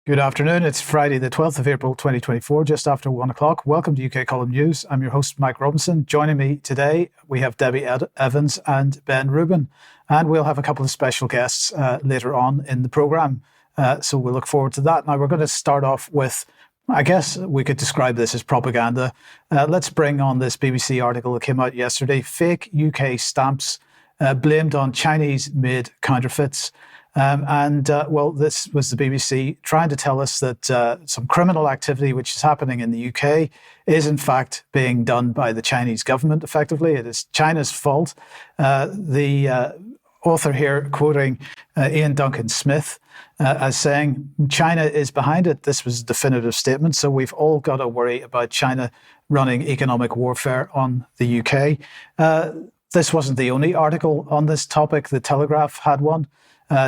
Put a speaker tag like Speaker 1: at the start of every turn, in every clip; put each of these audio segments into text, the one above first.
Speaker 1: Good afternoon. It's Friday, the 12th of April, 2024, just after 1 o'clock. Welcome to UK Column News. I'm your host, Mike Robinson. Joining me today, we have Debi Evans and Ben Rubin, and we'll have a couple of special guests later on in the programme. So we'll look forward to that. Now, we're going to start off with, I guess we could describe this as propaganda. Let's bring on this BBC article that came out yesterday. Fake UK stamps blamed on Chinese-made counterfeits. This was the BBC trying to tell us that some criminal activity which is happening in the UK is in fact being done by the Chinese government effectively. It is China's fault. The author here quoting Ian Duncan Smith as saying, China is behind it. This was a definitive statement. So we've all got to worry about China running economic warfare on the UK. This wasn't the only article on this topic. The Telegraph had one.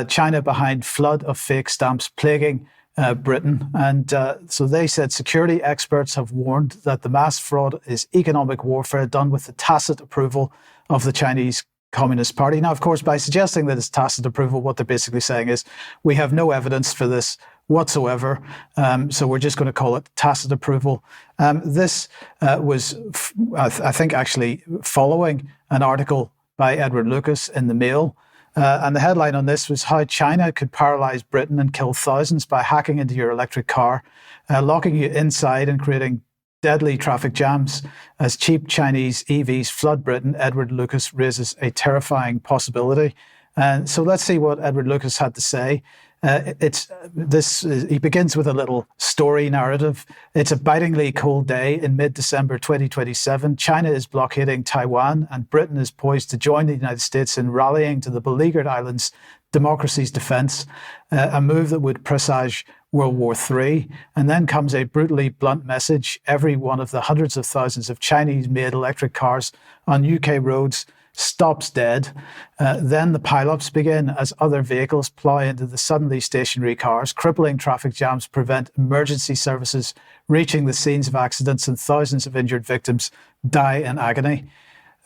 Speaker 1: China behind flood of fake stamps plaguing Britain. And so they said security experts have warned that the mass fraud is economic warfare done with the tacit approval of the Chinese Communist Party. Now, of course, by suggesting that it's tacit approval, what they're basically saying is we have no evidence for this whatsoever. So we're just going to call it tacit approval. This was, I think, actually following an article by Edward Lucas in the Mail. And the headline on this was how China could paralyze Britain and kill thousands by hacking into your electric car, locking you inside and creating deadly traffic jams. As cheap Chinese EVs flood Britain, Edward Lucas raises a terrifying possibility. And so let's see what Edward Lucas had to say. He begins with a little story narrative. It's a bitingly cold day in mid-December 2027. China is blockading Taiwan and Britain is poised to join the United States in rallying to the beleaguered island's democracy's defense, a move that would presage World War III. And then comes a brutally blunt message. Every one of the hundreds of thousands of Chinese-made electric cars on UK roads stops dead. Then the pile-ups begin as other vehicles plow into the suddenly stationary cars. Crippling traffic jams prevent emergency services reaching the scenes of accidents, and thousands of injured victims die in agony.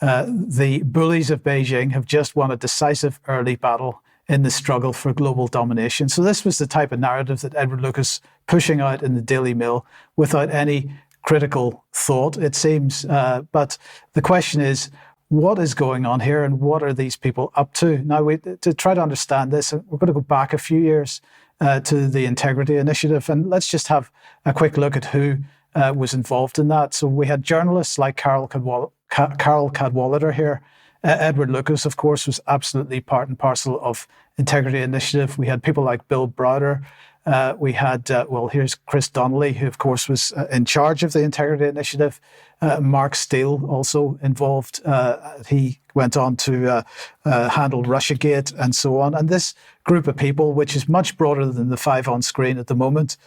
Speaker 1: The bullies of Beijing have just won a decisive early battle in the struggle for global domination. So this was the type of narrative that Edward Lucas pushing out in the Daily Mail without any critical thought, it seems. But the question is, what is going on here and what are these people up to? Now, to try to understand this, we're going to go back a few years to the Integrity Initiative, and let's just have a quick look at who was involved in that. So we had journalists like Carol Cadwallader here. Edward Lucas, of course, was absolutely part and parcel of Integrity Initiative. We had people like Bill Browder. We had, here's Chris Donnelly, who, of course, was in charge of the Integrity Initiative. Mark Steele also involved. He went on to handle Russiagate and so on. And this group of people, which is much broader than the five on screen at the moment,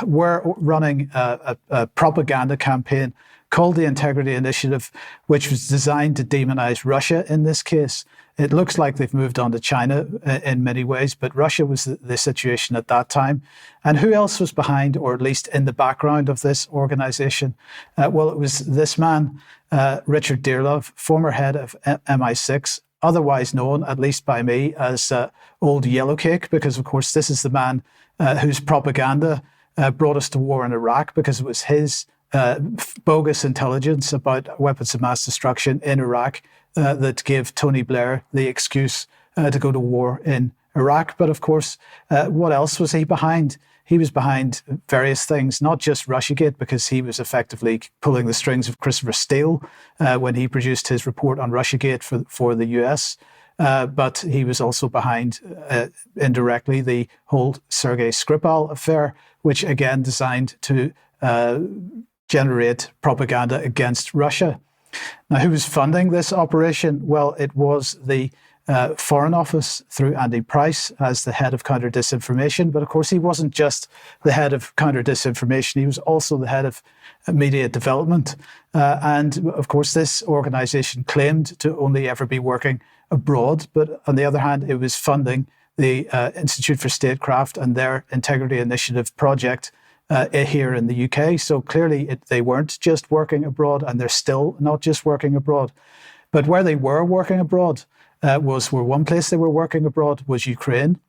Speaker 1: were running a propaganda campaign called the Integrity Initiative, which was designed to demonize Russia in this case. It looks like they've moved on to China in many ways, but Russia was the situation at that time. And who else was behind, or at least in the background of this organization? It was this man, Richard Dearlove, former head of MI6, otherwise known, at least by me, as Old Yellowcake, because, of course, this is the man whose propaganda brought us to war in Iraq, because it was his bogus intelligence about weapons of mass destruction in Iraq that gave Tony Blair the excuse to go to war in Iraq. But of course, what else was he behind? He was behind various things, not just Russiagate, because he was effectively pulling the strings of Christopher Steele when he produced his report on Russiagate for the US. But he was also behind, indirectly, the whole Sergei Skripal affair, which again designed to generate propaganda against Russia. Now, who was funding this operation? Well, it was the Foreign Office through Andy Price as the head of counter-disinformation. But of course, he wasn't just the head of counter-disinformation. He was also the head of media development. And of course, this organization claimed to only ever be working abroad. But on the other hand, it was funding the Institute for Statecraft and their Integrity Initiative project here in the UK. So clearly they weren't just working abroad, and they're still not just working abroad. But where they were working abroad one place they were working abroad was Ukraine.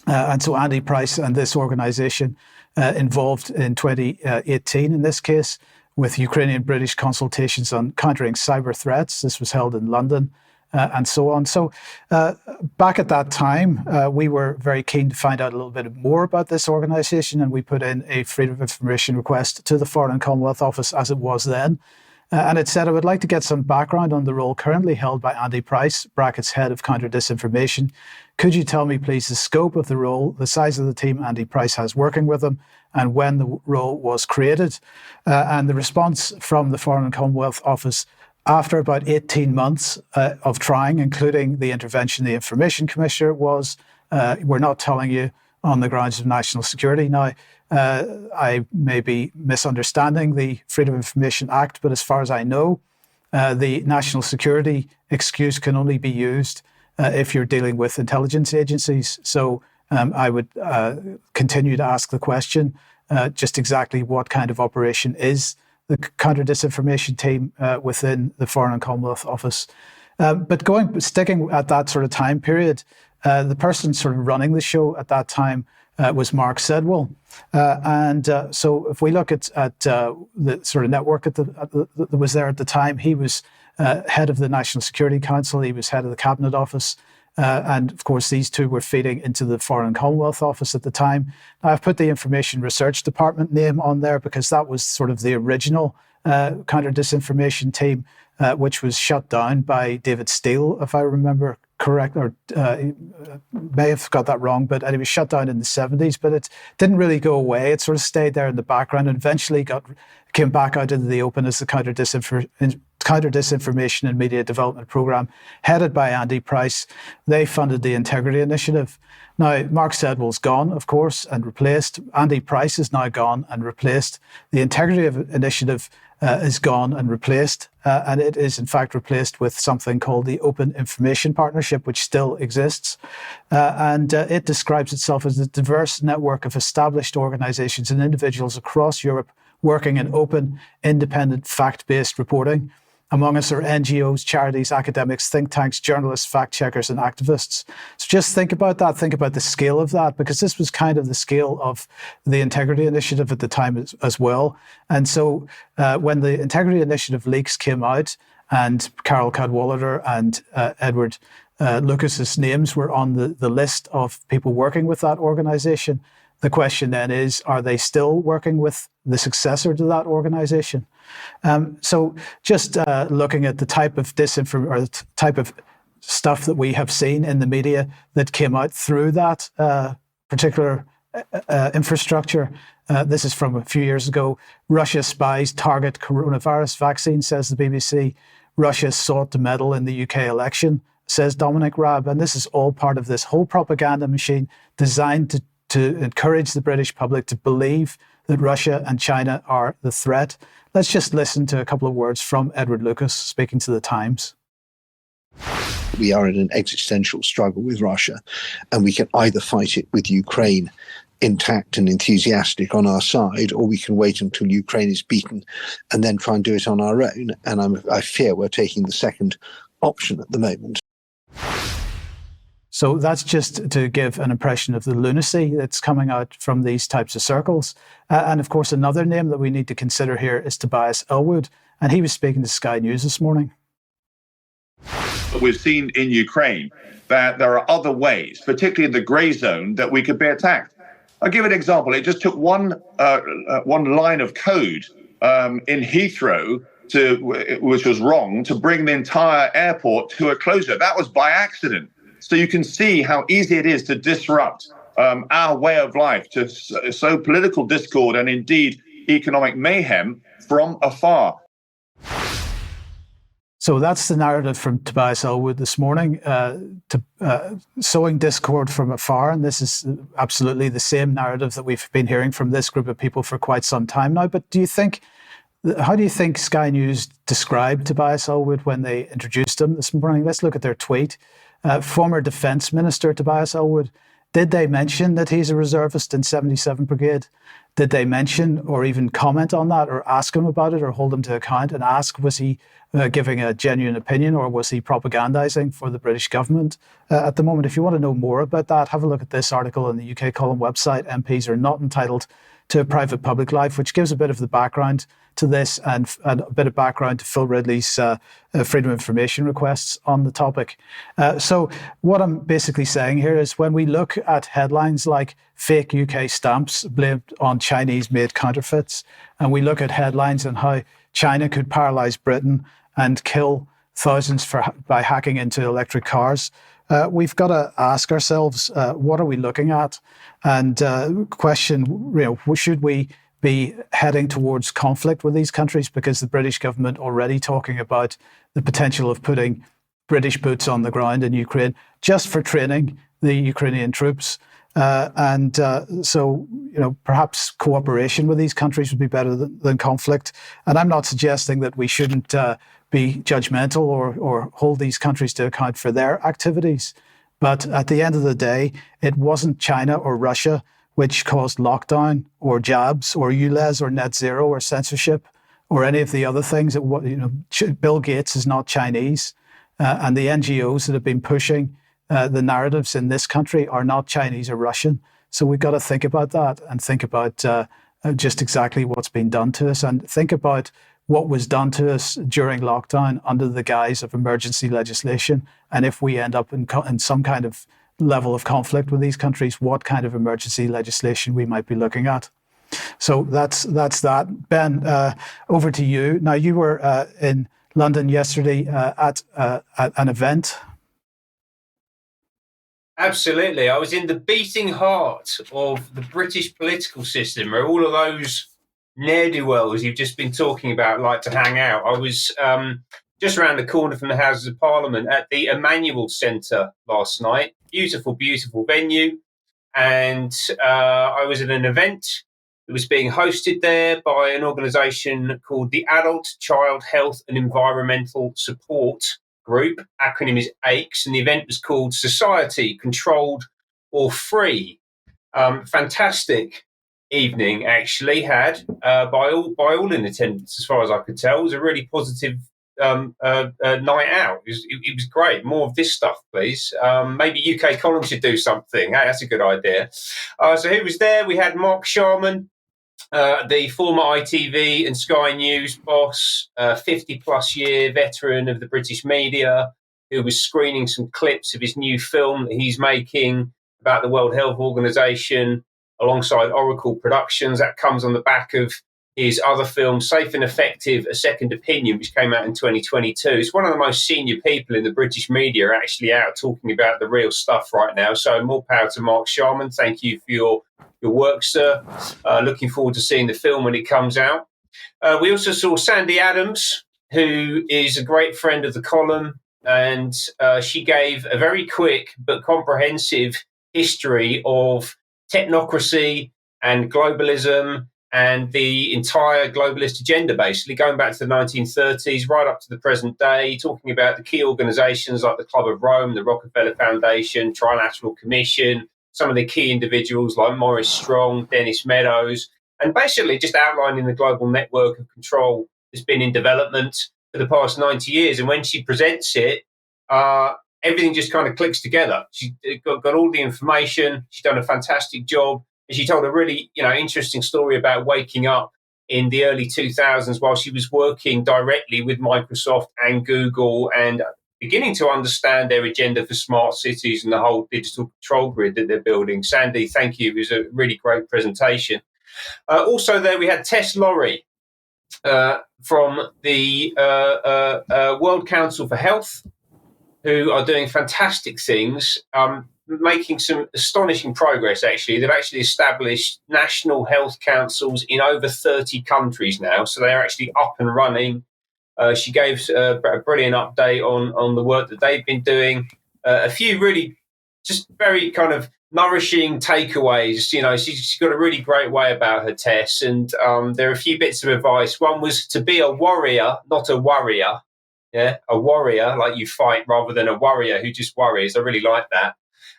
Speaker 1: And so Andy Price and this organisation involved in 2018 in this case with Ukrainian-British consultations on countering cyber threats. This was held in London. And so on. So back at that time, we were very keen to find out a little bit more about this organisation, and we put in a Freedom of Information request to the Foreign and Commonwealth Office as it was then. And it said, I would like to get some background on the role currently held by Andy Price, brackets head of counter disinformation. Could you tell me, please, the scope of the role, the size of the team Andy Price has working with him, and when the role was created? And the response from the Foreign and Commonwealth Office after about 18 months of trying, including the intervention of the Information Commissioner, was, we're not telling you on the grounds of national security. Now, I may be misunderstanding the Freedom of Information Act, but as far as I know, the national security excuse can only be used if you're dealing with intelligence agencies. So I would continue to ask the question, just exactly what kind of operation is the counter-disinformation team within the Foreign and Commonwealth Office. But sticking at that sort of time period, the person sort of running the show at that time was Mark Sedwill. So if we look at the sort of network that was there at the time, he was head of the National Security Council, he was head of the Cabinet Office, and of course, these two were feeding into the Foreign and Commonwealth Office at the time. Now, I've put the Information Research Department name on there because that was sort of the original counter-disinformation team, which was shut down by David Steele, if I remember correct, or may have got that wrong, but it was shut down in the 70s, but it didn't really go away. It sort of stayed there in the background and eventually came back out into the open as the Counter-Disinformation and Media Development Programme, headed by Andy Price. They funded the Integrity Initiative. Now, Mark Sedwill's gone, of course, and replaced. Andy Price is now gone and replaced. The Integrity Initiative is gone and replaced, and it is in fact replaced with something called the Open Information Partnership, which still exists. And it describes itself as a diverse network of established organisations and individuals across Europe working in open, independent, fact-based reporting. Among us are NGOs, charities, academics, think tanks, journalists, fact-checkers, and activists. So just think about that. Think about the scale of that, because this was kind of the scale of the Integrity Initiative at the time as well. And so when the Integrity Initiative leaks came out and Carol Cadwallader and Edward Lucas's names were on the list of people working with that organisation, the question then is, are they still working with the successor to that organisation? So just looking at the type of disinformation or the type of stuff that we have seen in the media that came out through that particular infrastructure. This is from a few years ago. Russia spies target coronavirus vaccine, says the BBC. Russia sought to meddle in the UK election, says Dominic Raab. And this is all part of this whole propaganda machine designed to encourage the British public to believe that Russia and China are the threat. Let's just listen to a couple of words from Edward Lucas speaking to The Times.
Speaker 2: We are in an existential struggle with Russia, and we can either fight it with Ukraine intact and enthusiastic on our side, or we can wait until Ukraine is beaten and then try and do it on our own. And I fear we're taking the second option at the moment.
Speaker 1: So that's just to give an impression of the lunacy that's coming out from these types of circles. And of course, another name that we need to consider here is Tobias Ellwood. And he was speaking to Sky News this morning.
Speaker 3: We've seen in Ukraine that there are other ways, particularly in the grey zone, that we could be attacked. I'll give an example. It just took one line of code in Heathrow, which was wrong, to bring the entire airport to a closure. That was by accident. So you can see how easy it is to disrupt our way of life, to sow political discord and indeed economic mayhem from afar.
Speaker 1: So that's the narrative from Tobias Ellwood this morning, sowing discord from afar. And this is absolutely the same narrative that we've been hearing from this group of people for quite some time now. But how do you think Sky News described Tobias Ellwood when they introduced him this morning? Let's look at their tweet. Former Defence Minister Tobias Ellwood Did they mention that he's a reservist in 77 Brigade? Did they mention or even comment on that or ask him about it or hold him to account and ask, was he giving a genuine opinion or was he propagandizing for the British government at the moment? If you want to know more about that, have a look at this article on the UK Column website. MPs are not entitled to a private public life, which gives a bit of the background to this and a bit of background to Phil Ridley's freedom of information requests on the topic. So what I'm basically saying here is when we look at headlines like fake UK stamps blamed on Chinese-made counterfeits, and we look at headlines on how China could paralyze Britain and kill thousands by hacking into electric cars, we've got to ask ourselves, what are we looking at? And question, should we be heading towards conflict with these countries? Because the British government already talking about the potential of putting British boots on the ground in Ukraine just for training the Ukrainian troops. So, perhaps cooperation with these countries would be better than conflict. And I'm not suggesting that we shouldn't be judgmental or hold these countries to account for their activities. But at the end of the day, it wasn't China or Russia which caused lockdown or jabs or ULEZ or net zero or censorship or any of the other things. Bill Gates is not Chinese, and the NGOs that have been pushing the narratives in this country are not Chinese or Russian. So we've got to think about that and think about just exactly what's been done to us and think about what was done to us during lockdown under the guise of emergency legislation. And if we end up in some kind of level of conflict with these countries, what kind of emergency legislation we might be looking at. So that's that. Ben, over to you. Now, you were in London yesterday at an event.
Speaker 4: Absolutely. I was in the beating heart of the British political system, where all of those ne'er-do-wells you've just been talking about like to hang out. I was just around the corner from the Houses of Parliament at the Emmanuel Centre last night. Beautiful, beautiful venue. And I was at an event that was being hosted there by an organisation called the Adult Child Health and Environmental Support Group. Acronym is ACE. And the event was called Society, Controlled or Free. Fantastic evening, actually, had by all in attendance, as far as I could tell. It was a really positive night out. It was great. More of this stuff, please. Maybe UK Column should do something. Hey, that's a good idea. So who was there? We had Mark Sharman, the former ITV and Sky News boss, 50-plus year veteran of the British media, who was screening some clips of his new film that he's making about the World Health Organization alongside Oracle Productions. That comes on the back of his other film, Safe and Effective, A Second Opinion, which came out in 2022. It's one of the most senior people in the British media actually out talking about the real stuff right now. So more power to Mark Sharman. Thank you for your work, sir. Looking forward to seeing the film when it comes out. We also saw Sandy Adams, who is a great friend of the column, and she gave a very quick but comprehensive history of technocracy and globalism and the entire globalist agenda, basically going back to the 1930s, right up to the present day, talking about the key organizations like the Club of Rome, the Rockefeller Foundation, Trilateral Commission, some of the key individuals like Maurice Strong, Dennis Meadows, and basically just outlining the global network of control that's been in development for the past 90 years. And when she presents it, everything just kind of clicks together. She's got all the information. She's done a fantastic job. And she told a really, interesting story about waking up in the early 2000s while she was working directly with Microsoft and Google and beginning to understand their agenda for smart cities and the whole digital control grid that they're building. Sandy, thank you. It was a really great presentation. Also there we had Tess Lawrie from the World Council for Health, who are doing fantastic things, making some astonishing progress, actually. They've actually established national health councils in over 30 countries now, so they're actually up and running. She gave a brilliant update on the work that they've been doing. A few really just very kind of nourishing takeaways. She's got a really great way about her, Tess, and there are a few bits of advice. One was to be a warrior, not a worrier. Yeah, a warrior, like you fight, rather than a worrier who just worries. I really like that.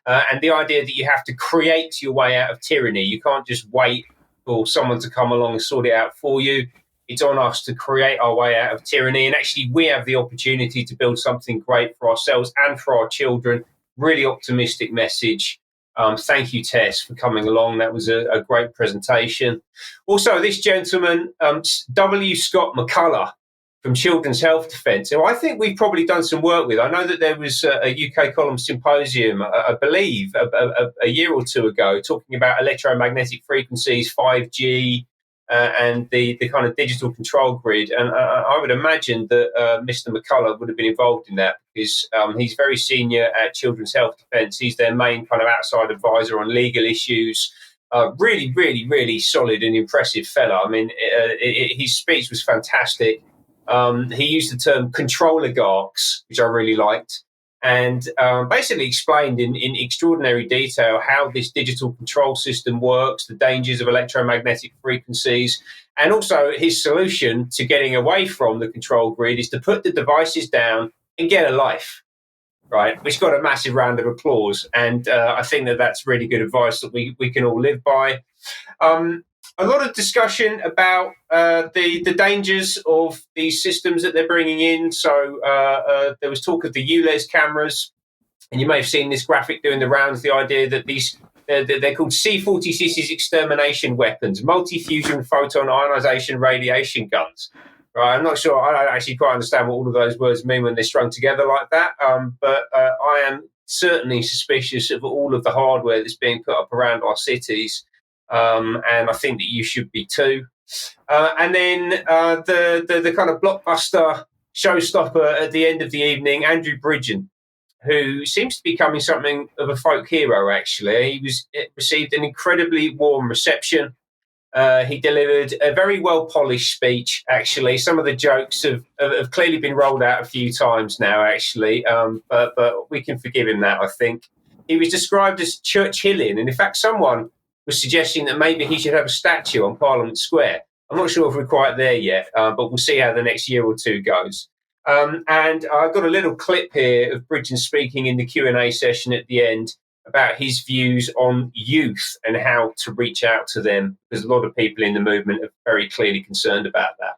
Speaker 4: And the idea that you have to create your way out of tyranny. You can't just wait for someone to come along and sort it out for you. It's on us to create our way out of tyranny. And actually, we have the opportunity to build something great for ourselves and for our children. Really optimistic message. Thank you, Tess, for coming along. That was a great presentation. Also, this gentleman, W. Scott McCullough from Children's Health Defence, who I think we've probably done some work with. I know that there was a UK Column Symposium, I believe, a year or two ago, talking about electromagnetic frequencies, 5G, and the kind of digital control grid. And I would imagine that Mr. McCullough would have been involved in that because he's very senior at Children's Health Defence. He's their main kind of outside advisor on legal issues. Really, really, really solid and impressive fella. I mean, his speech was fantastic. He used the term control oligarchs, which I really liked, and basically explained in extraordinary detail how this digital control system works, the dangers of electromagnetic frequencies, and also his solution to getting away from the control grid is to put the devices down and get a life, right? Which got a massive round of applause. And I think that that's really good advice that we can all live by. A lot of discussion about the dangers of these systems that they're bringing in. So there was talk of the ULEZ cameras, and you may have seen this graphic doing the rounds, the idea that they're called C-46's extermination weapons, multi-fusion photon ionization radiation guns. Right, I'm not sure, I don't actually quite understand what all of those words mean when they're strung together like that, but I am certainly suspicious of all of the hardware that's being put up around our cities. And I think that you should be too. And then the kind of blockbuster showstopper at the end of the evening, Andrew Bridgen, who seems to be becoming something of a folk hero, actually. He received an incredibly warm reception. He delivered a very well-polished speech, actually. Some of the jokes have clearly been rolled out a few times now, actually, but we can forgive him that, I think. He was described as Churchillian, and in fact, someone was suggesting that maybe he should have a statue on Parliament Square. I'm not sure if we're quite there yet, but we'll see how the next year or two goes. And I've got a little clip here of Bridgen speaking in the Q&A session at the end about his views on youth and how to reach out to them, because a lot of people in the movement are very clearly concerned about that.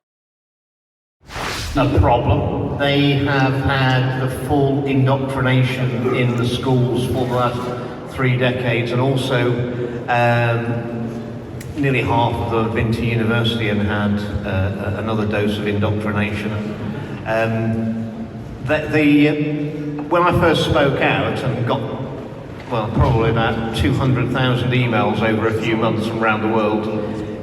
Speaker 5: A problem. They have had the full indoctrination in the schools for the last 3 decades, and also nearly half of them have been to university and had another dose of indoctrination. When I first spoke out and got, well, probably about 200,000 emails over a few months from around the world,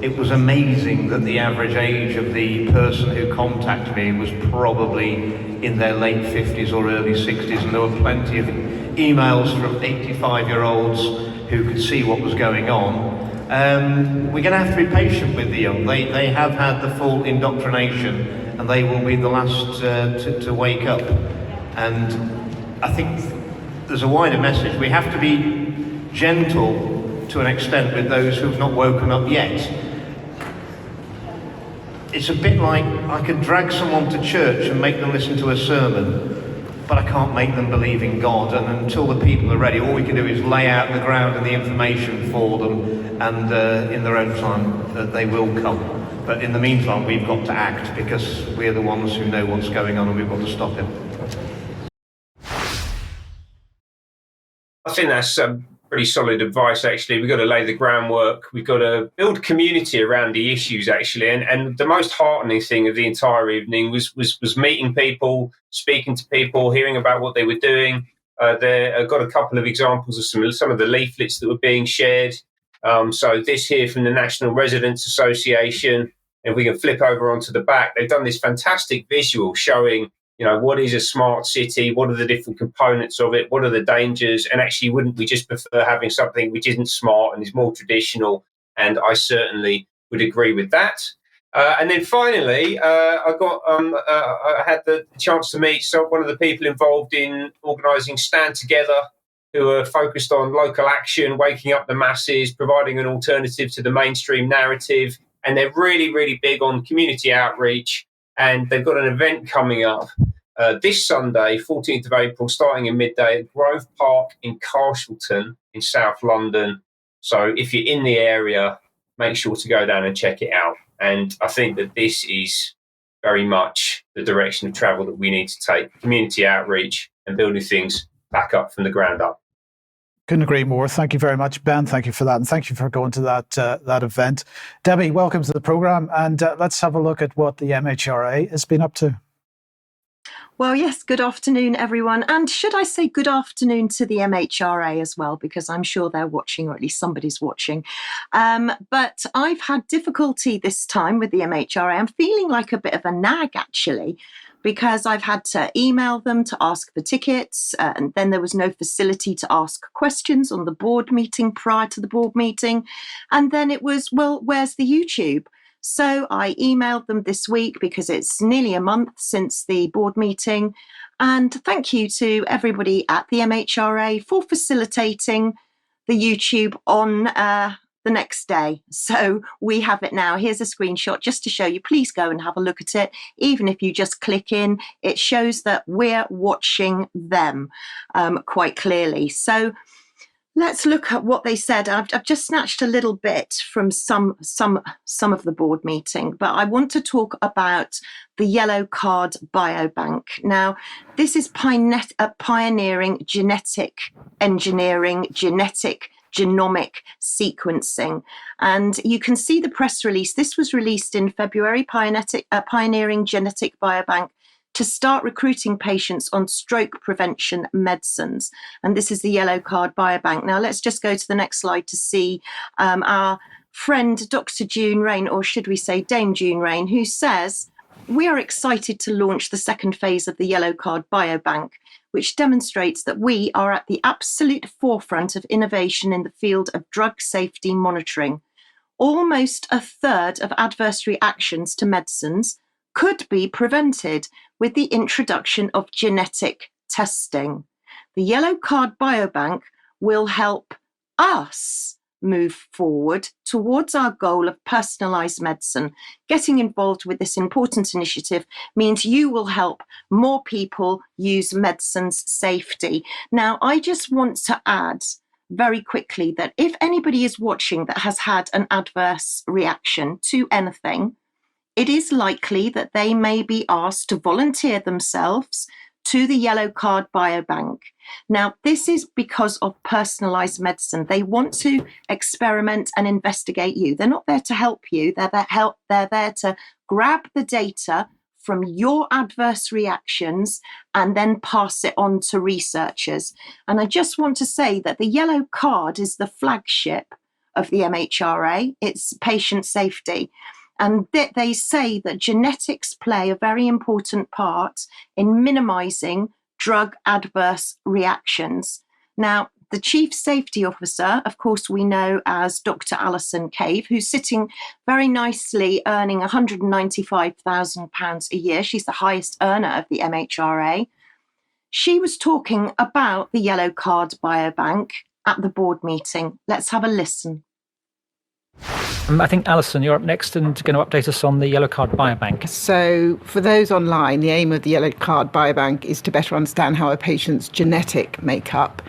Speaker 5: it was amazing that the average age of the person who contacted me was probably in their late 50s or early 60s, and there were plenty of emails from 85-year-olds who could see what was going on. We're going to have to be patient with the young. They have had the full indoctrination, and they will be the last to wake up. And I think there's a wider message. We have to be gentle to an extent with those who've not woken up yet. It's a bit like I could drag someone to church and make them listen to a sermon, but I can't make them believe in God. And until the people are ready, all we can do is lay out the ground and the information for them, and in their own time they will come. But in the meantime, we've got to act, because we're the ones who know what's going on, and we've got to stop it.
Speaker 4: I think that's pretty solid advice, actually. We've got to lay the groundwork. We've got to build community around the issues, actually. And the most heartening thing of the entire evening was meeting people, speaking to people, hearing about what they were doing. I've got a couple of examples of some of the leaflets that were being shared. So this here from the National Residents Association, if we can flip over onto the back, they've done this fantastic visual showing, you know, what is a smart city? What are the different components of it? What are the dangers? And actually, wouldn't we just prefer having something which isn't smart and is more traditional? And I certainly would agree with that. And then finally, I had the chance to meet one of the people involved in organising Stand Together, who are focused on local action, waking up the masses, providing an alternative to the mainstream narrative. And they're really, really big on community outreach. And they've got an event coming up this Sunday, 14th of April, starting in midday at Grove Park in Castleton in South London. So if you're in the area, make sure to go down and check it out. And I think that this is very much the direction of travel that we need to take, community outreach and building things back up from the ground up.
Speaker 1: Couldn't agree more. Thank you very much, Ben. Thank you for that. And thank you for going to that event. Debi, welcome to the programme. And let's have a look at what the MHRA has been up to.
Speaker 6: Well, yes, good afternoon, everyone. And should I say good afternoon to the MHRA as well, because I'm sure they're watching, or at least somebody's watching. But I've had difficulty this time with the MHRA. I'm feeling like a bit of a nag, actually, because I've had to email them to ask for tickets, and then there was no facility to ask questions on the board meeting prior to the board meeting. And then it was, well, where's the YouTube? So I emailed them this week because it's nearly a month since the board meeting. And thank you to everybody at the MHRA for facilitating the YouTube on the next day. So we have it now. Here's a screenshot just to show you. Please go and have a look at it. Even if you just click in, it shows that we're watching them quite clearly. So let's look at what they said. I've just snatched a little bit from some of the board meeting, but I want to talk about the Yellow Card Biobank. Now, this is pioneering genetic engineering, genomic sequencing. And you can see the press release. This was released in February, Pioneering Genetic Biobank to start recruiting patients on stroke prevention medicines. And this is the Yellow Card Biobank. Now, let's just go to the next slide to see our friend, Dr. June Rain, or should we say Dame June Rain, who says, we are excited to launch the second phase of the Yellow Card Biobank, which demonstrates that we are at the absolute forefront of innovation in the field of drug safety monitoring. Almost a third of adverse reactions to medicines could be prevented with the introduction of genetic testing. The Yellow Card Biobank will help us move forward towards our goal of personalised medicine. Getting involved with this important initiative means you will help more people use medicines safety. Now, I just want to add very quickly that if anybody is watching that has had an adverse reaction to anything, it is likely that they may be asked to volunteer themselves to the Yellow Card Biobank. Now, this is because of personalised medicine. They want to experiment and investigate you. They're not there to help you. They're there to grab the data from your adverse reactions and then pass it on to researchers. And I just want to say that the Yellow Card is the flagship of the MHRA. It's patient safety. And they say that genetics play a very important part in minimising drug adverse reactions. Now, the Chief Safety Officer, of course, we know as Dr. Alison Cave, who's sitting very nicely earning £195,000 a year. She's the highest earner of the MHRA. She was talking about the Yellow Card Biobank at the board meeting. Let's have a listen.
Speaker 7: I think, Alison, you're up next and going to update us on the Yellow Card Biobank.
Speaker 8: So for those online, the aim of the Yellow Card Biobank is to better understand how a patient's genetic makeup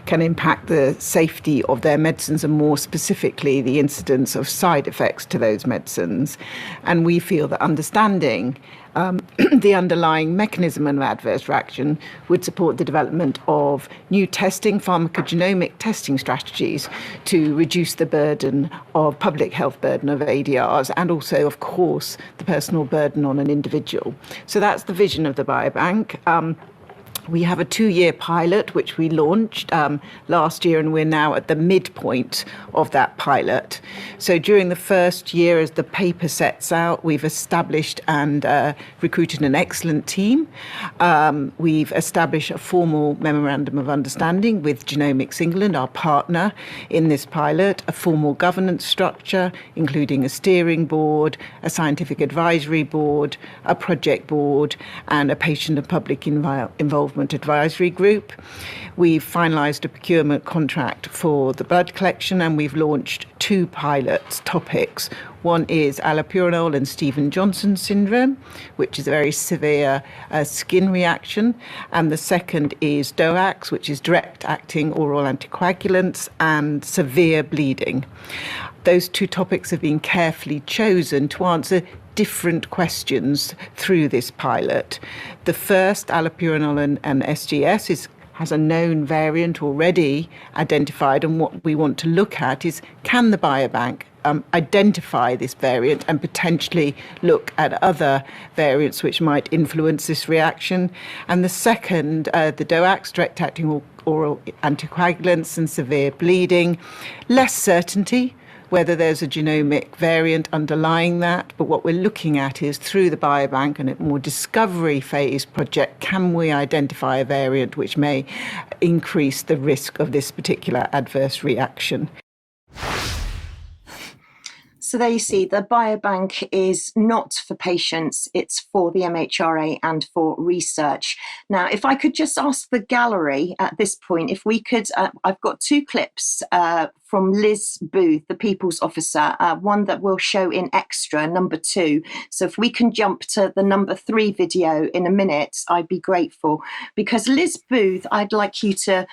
Speaker 8: can impact the safety of their medicines and more specifically the incidence of side effects to those medicines. And we feel that understanding the underlying mechanism of adverse reaction would support the development of new testing, pharmacogenomic testing strategies to reduce the burden of public health burden of ADRs and also, of course, the personal burden on an individual. So that's the vision of the biobank. We have a 2-year pilot, which we launched last year, and we're now at the midpoint of that pilot. So during the first year, as the paper sets out, we've established and recruited an excellent team. We've established a formal memorandum of understanding with Genomics England, our partner in this pilot, a formal governance structure, including a steering board, a scientific advisory board, a project board, and a patient and public involvement Management Advisory Group. We've finalised a procurement contract for the blood collection, and we've launched 2 pilot topics. One is allopurinol and Stevens-Johnson syndrome, which is a very severe skin reaction. And the second is DOACs, which is direct-acting oral anticoagulants, and severe bleeding. Those 2 topics have been carefully chosen to answer different questions through this pilot. The first, allopurinol and SGS, has a known variant already identified, and what we want to look at is, can the biobank identify this variant and potentially look at other variants which might influence this reaction. And the second, the DOACs, direct-acting oral anticoagulants and severe bleeding, less certainty whether there's a genomic variant underlying that, but what we're looking at is, through the biobank and a more discovery phase project, can we identify a variant which may increase the risk of this particular adverse reaction?
Speaker 6: So there you see, the biobank is not for patients, it's for the MHRA and for research. Now, if I could just ask the gallery at this point, if we could, I've got 2 clips from Liz Booth, the People's Officer, one that we'll show in extra, number 2. So if we can jump to the number 3 video in a minute, I'd be grateful. Because Liz Booth, I'd like you to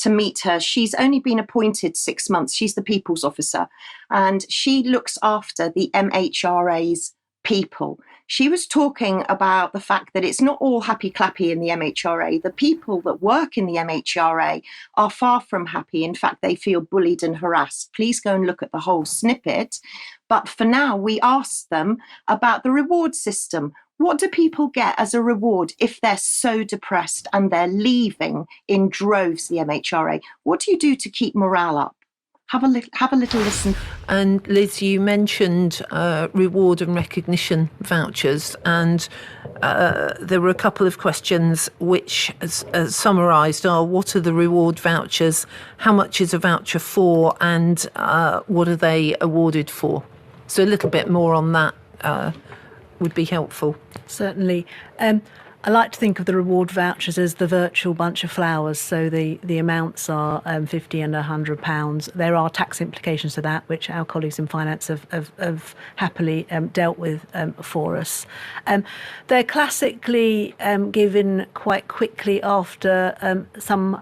Speaker 6: meet her. She's only been appointed 6 months. She's the People's Officer, and she looks after the MHRA's people. She was talking about the fact that it's not all happy clappy in the MHRA. The people that work in the MHRA are far from happy. In fact, they feel bullied and harassed. Please go and look at the whole snippet. But for now, we asked them about the reward system. What do people get as a reward if they're so depressed and they're leaving in droves the MHRA? What do you do to keep morale up? Have a little listen.
Speaker 9: And Liz, you mentioned reward and recognition vouchers, and there were a couple of questions which summarised are: what are the reward vouchers, how much is a voucher for, and what are they awarded for? So a little bit more on that would be helpful.
Speaker 10: Certainly. I like to think of the reward vouchers as the virtual bunch of flowers. So the amounts are £50 and £100. There are tax implications to that, which our colleagues in finance have happily dealt with for us. They're classically given quite quickly after some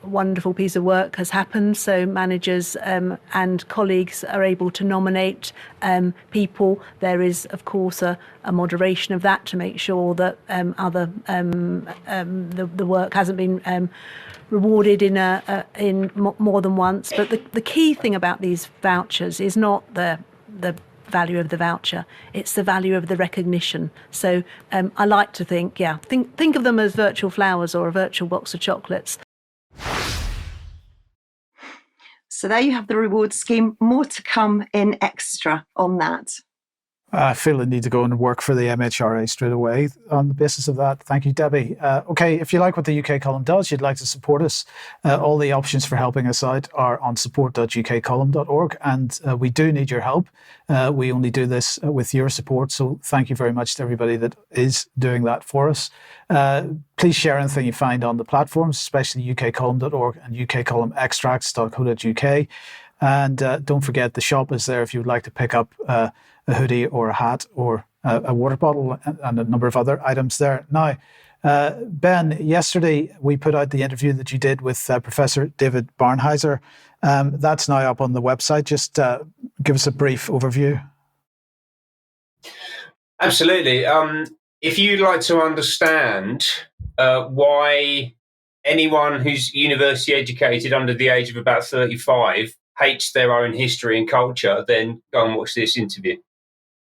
Speaker 10: wonderful piece of work has happened. So managers and colleagues are able to nominate people. There is, of course, a moderation of that to make sure that the work hasn't been rewarded in more than once. But the key thing about these vouchers is not the value of the voucher; it's the value of the recognition. So I like to think of them as virtual flowers or a virtual box of chocolates.
Speaker 6: So there you have the reward scheme. More to come in extra on that.
Speaker 1: I feel I need to go and work for the MHRA straight away on the basis of that. Thank you, Debbie. Okay, if you like what the UK column does, you'd like to support us, all the options for helping us out are on support.ukcolumn.org, and we do need your help. We only do this with your support, so thank you very much to everybody that is doing that for us. Please share anything you find on the platforms, especially ukcolumn.org and ukcolumnextracts.co.uk. And don't forget, the shop is there if you would like to pick up a hoodie or a hat or a water bottle and a number of other items there. Now, Ben, yesterday we put out the interview that you did with Professor David Barnheiser. That's now up on the website. Just give us a brief overview.
Speaker 4: Absolutely. If you'd like to understand why anyone who's university educated under the age of about 35 hates their own history and culture, then go and watch this interview.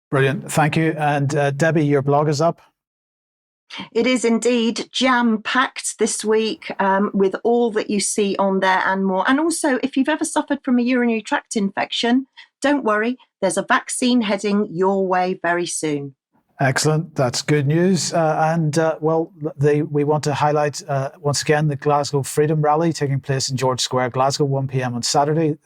Speaker 1: Brilliant. Thank you. And Debbie, your blog is up.
Speaker 6: It is indeed jam-packed this week with all that you see on there and more. And also, if you've ever suffered from a urinary tract infection, don't worry, there's a vaccine heading your way very soon.
Speaker 1: Excellent. That's good news. We want to highlight once again the Glasgow Freedom Rally taking place in George Square, Glasgow, 1 p.m. on Saturday.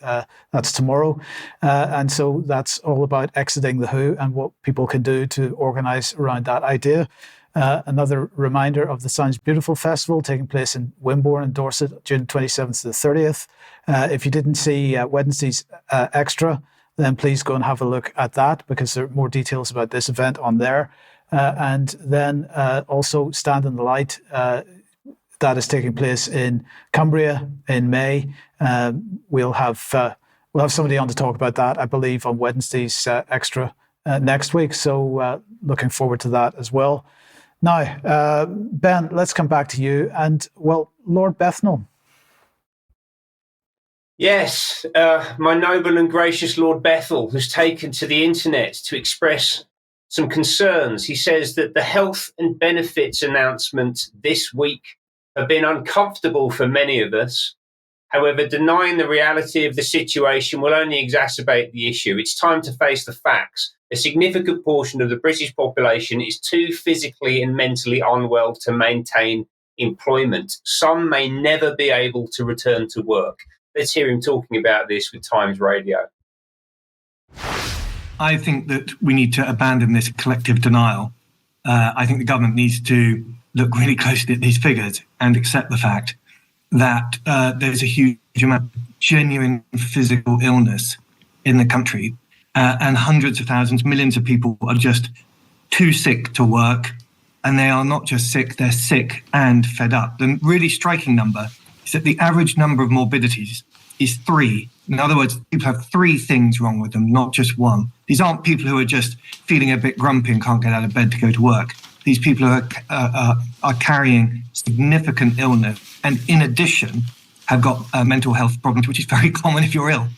Speaker 1: That's tomorrow. And so that's all about exiting the WHO and what people can do to organise around that idea. Another reminder of the Sounds Beautiful Festival taking place in Wimborne and Dorset, June 27th to the 30th. If you didn't see Wednesday's extra, then please go and have a look at that, because there are more details about this event on there. And then also Stand in the Light, that is taking place in Cumbria in May. We'll have somebody on to talk about that, I believe, on Wednesday's extra next week. So looking forward to that as well. Now, Ben, let's come back to you. And, well, Lord Bethnal.
Speaker 4: Yes, my noble and gracious Lord Bethel has taken to the internet to express some concerns. He says that the health and benefits announcement this week have been uncomfortable for many of us. However, denying the reality of the situation will only exacerbate the issue. It's time to face the facts. A significant portion of the British population is too physically and mentally unwell to maintain employment. Some may never be able to return to work. Let's hear him talking about this with Times Radio.
Speaker 11: I think that we need to abandon this collective denial. I think the government needs to look really closely at these figures and accept the fact that there's a huge amount of genuine physical illness in the country, and hundreds of thousands, millions of people are just too sick to work. And they are not just sick, they're sick and fed up. The really striking number is that the average number of morbidities is 3. In other words, people have 3 things wrong with them, not just one. These aren't people who are just feeling a bit grumpy and can't get out of bed to go to work. These people are carrying significant illness, and in addition have got mental health problems, which is very common if you're ill.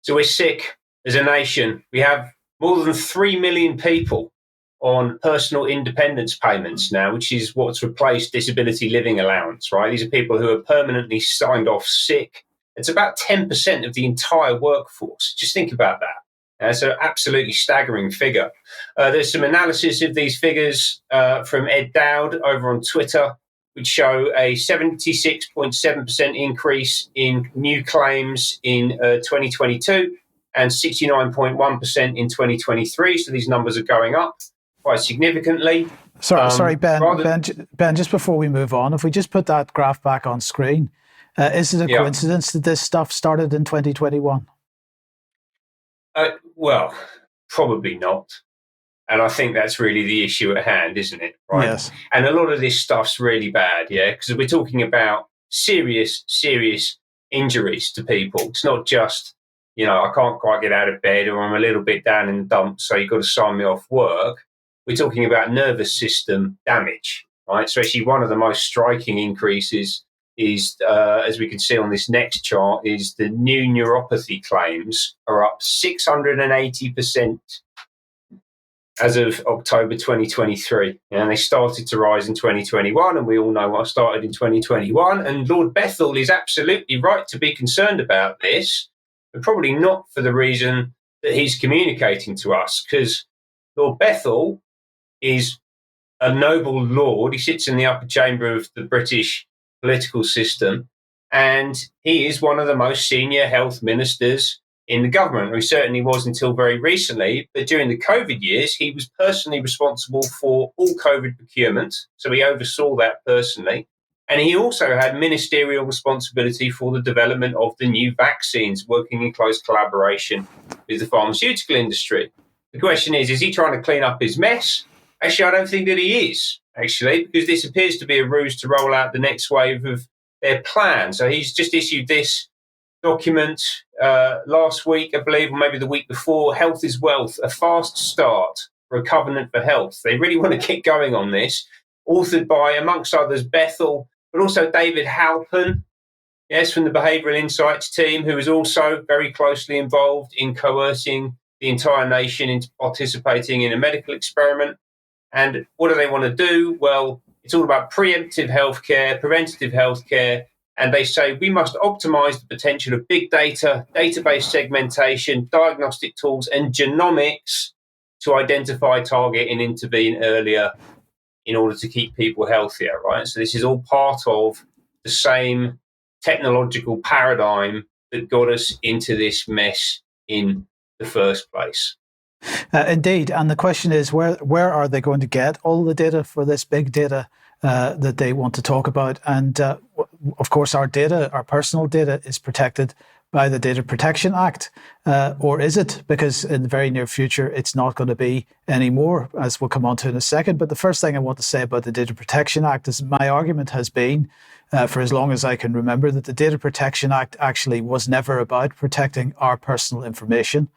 Speaker 4: So we're sick as a nation. We have more than 3 million people on personal independence payments now, which is what's replaced disability living allowance, right? These are people who are permanently signed off sick. It's about 10% of the entire workforce. Just think about that. It's an absolutely staggering figure. There's some analysis of these figures from Ed Dowd over on Twitter, which show a 76.7% increase in new claims in 2022 and 69.1% in 2023. So these numbers are going up quite significantly.
Speaker 1: Sorry, Ben, just before we move on, if we just put that graph back on screen, is it a coincidence that this stuff started in 2021?
Speaker 4: Well, probably not. And I think that's really the issue at hand, isn't it? Right?
Speaker 1: Yes.
Speaker 4: And a lot of this stuff's really bad, because we're talking about serious injuries to people. It's not just, I can't quite get out of bed, or I'm a little bit down in the dumps, so you've got to sign me off work. We're talking about nervous system damage, right? So actually one of the most striking increases is, as we can see on this next chart, is the new neuropathy claims are up 680% as of October 2023. And they started to rise in 2021, and we all know what started in 2021. And Lord Bethel is absolutely right to be concerned about this, but probably not for the reason that he's communicating to us, because Lord Bethel is a noble lord. He sits in the upper chamber of the British political system, and he is one of the most senior health ministers in the government. He certainly was until very recently, but during the COVID years, he was personally responsible for all COVID procurement, so he oversaw that personally. And he also had ministerial responsibility for the development of the new vaccines, working in close collaboration with the pharmaceutical industry. The question is he trying to clean up his mess? Actually, I don't think that he is, actually, because this appears to be a ruse to roll out the next wave of their plan. So he's just issued this document last week, I believe, or maybe the week before, Health is Wealth, a fast start for a covenant for health. They really want to get going on this, authored by, amongst others, Bethel, but also David Halpin, yes, from the Behavioural Insights team, who is also very closely involved in coercing the entire nation into participating in a medical experiment. And what do they want to do? Well, it's all about preemptive healthcare, preventative healthcare. And they say we must optimize the potential of big data, database segmentation, diagnostic tools, and genomics to identify, target, and intervene earlier in order to keep people healthier, right? So this is all part of the same technological paradigm that got us into this mess in the first place.
Speaker 1: Indeed. And the question is, where are they going to get all the data for this big data that they want to talk about? And of course, our data, our personal data, is protected by the Data Protection Act, or is it? Because in the very near future, it's not going to be anymore, as we'll come on to in a second. But the first thing I want to say about the Data Protection Act is my argument has been, for as long as I can remember, that the Data Protection Act actually was never about protecting our personal information.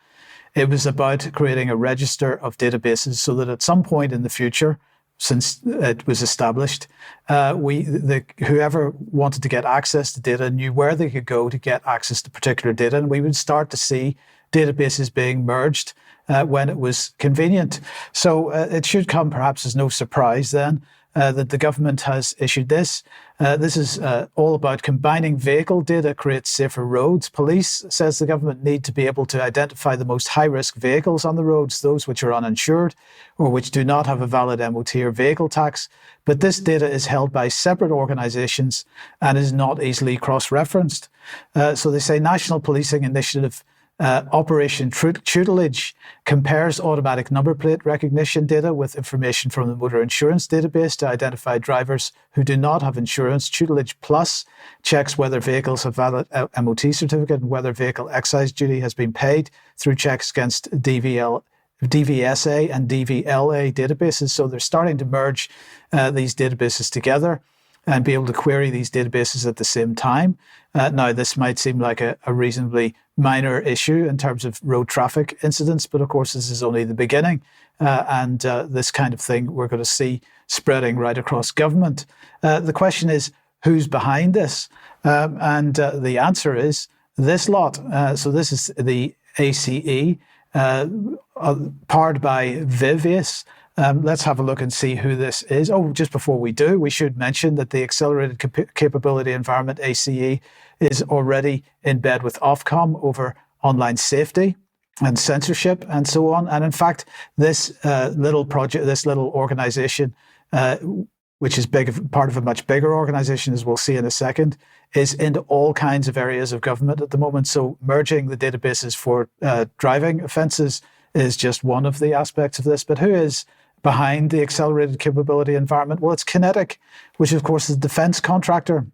Speaker 1: It was about creating a register of databases so that at some point in the future, since it was established, whoever wanted to get access to data knew where they could go to get access to particular data, and we would start to see databases being merged when it was convenient. So it should come perhaps as no surprise then that the government has issued this. This is all about combining vehicle data creates safer roads. Police, says the government, need to be able to identify the most high-risk vehicles on the roads, those which are uninsured or which do not have a valid MOT or vehicle tax. But this data is held by separate organisations and is not easily cross-referenced. So they say National Policing Initiative Operation Tutelage compares automatic number plate recognition data with information from the motor insurance database to identify drivers who do not have insurance. Tutelage Plus checks whether vehicles have valid MOT certificate and whether vehicle excise duty has been paid through checks against DVSA and DVLA databases. So they're starting to merge these databases together and be able to query these databases at the same time. Now, this might seem like a reasonably minor issue in terms of road traffic incidents, but of course this is only the beginning. And this kind of thing we're going to see spreading right across government. The question is, who's behind this? And the answer is this lot. So this is the ACE, powered by Vivius. Let's have a look and see who this is. Oh, just before we do, we should mention that the Accelerated Capability Environment, ACE, is already in bed with Ofcom over online safety and censorship and so on. And in fact, this little project, this little organization, which is part of a much bigger organization, as we'll see in a second, is into all kinds of areas of government at the moment. So merging the databases for driving offences is just one of the aspects of this. But who is behind the Accelerated Capability Environment? Well, it's Kinetic, which of course is a defence contractor.